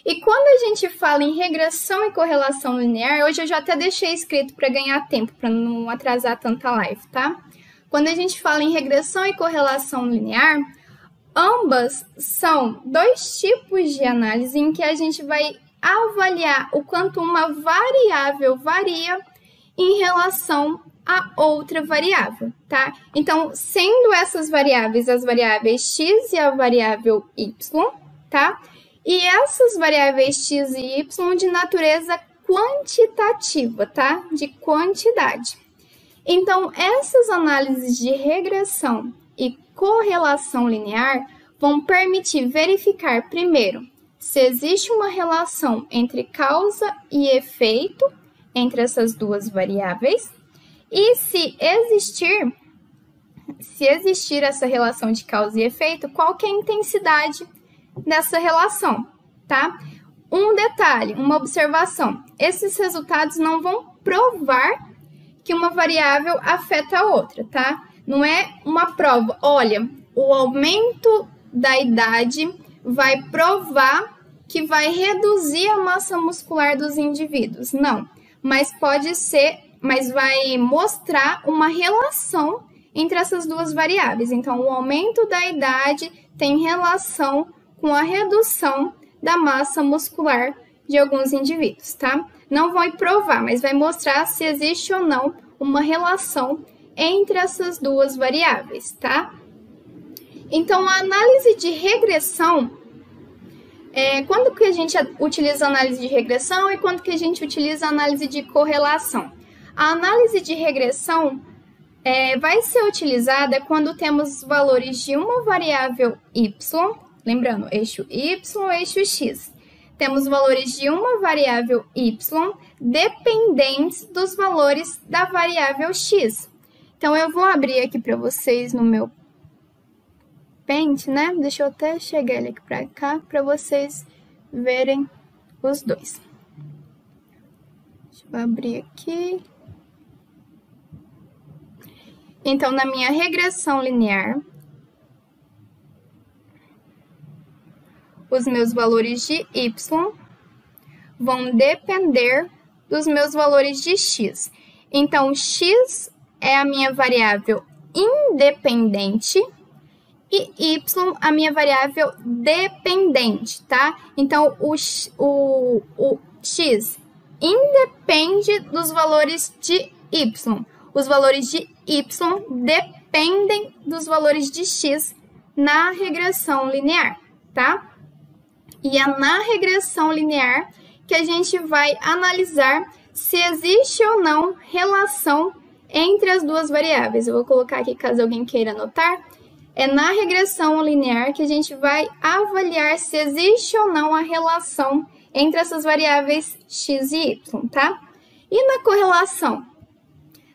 E quando a gente fala em regressão e correlação linear, hoje eu já até deixei escrito para ganhar tempo, para não atrasar tanta live, tá? Quando a gente fala em regressão e correlação linear, ambas são dois tipos de análise em que a gente vai avaliar o quanto uma variável varia em relação a outra variável, tá? Então, sendo essas variáveis as variáveis x e a variável y, tá? E essas variáveis x e y de natureza quantitativa, tá? De quantidade. Então, essas análises de regressão e correlação linear vão permitir verificar, primeiro, se existe uma relação entre causa e efeito entre essas duas variáveis e se existir essa relação de causa e efeito, qual que é a intensidade dessa relação, tá? Um detalhe, uma observação, esses resultados não vão provar que uma variável afeta a outra, tá? Não é uma prova, olha, o aumento da idade vai provar que vai reduzir a massa muscular dos indivíduos, não, mas vai mostrar uma relação entre essas duas variáveis. Então, o aumento da idade tem relação com a redução da massa muscular de alguns indivíduos, tá? Não vai provar, mas vai mostrar se existe ou não uma relação entre essas duas variáveis, tá? Então, a análise de regressão, quando que a gente utiliza a análise de regressão e quando que a gente utiliza a análise de correlação? A análise de regressão vai ser utilizada quando temos valores de uma variável y, lembrando, eixo y, eixo x. Temos valores de uma variável y dependentes dos valores da variável x. Então, eu vou abrir aqui para vocês no meu Paint, né? Deixa eu até chegar ele aqui para cá para vocês verem os dois. Deixa eu abrir aqui. Então, na minha regressão linear, os meus valores de y vão depender dos meus valores de x. Então, x é a minha variável independente e y a minha variável dependente, tá? Então, o x independe dos valores de y. Os valores de y dependem dos valores de x na regressão linear, tá? E é na regressão linear que a gente vai analisar se existe ou não relação entre as duas variáveis. Eu vou colocar aqui caso alguém queira anotar. É na regressão linear que a gente vai avaliar se existe ou não a relação entre essas variáveis x e y, tá? E na correlação?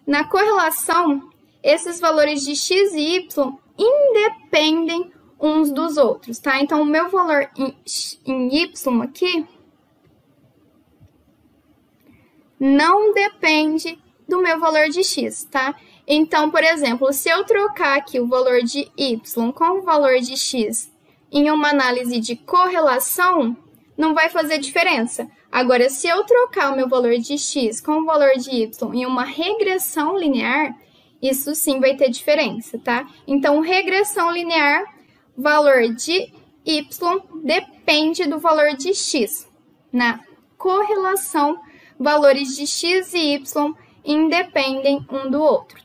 Na correlação, esses valores de x e y independem uns dos outros, tá? Então, o meu valor em y aqui não depende do meu valor de x, tá? Então, por exemplo, se eu trocar aqui o valor de y com o valor de x em uma análise de correlação, não vai fazer diferença. Agora, se eu trocar o meu valor de x com o valor de y em uma regressão linear, isso sim vai ter diferença, tá? Então, regressão linear, valor de y depende do valor de x. Na correlação, valores de x e y independem um do outro.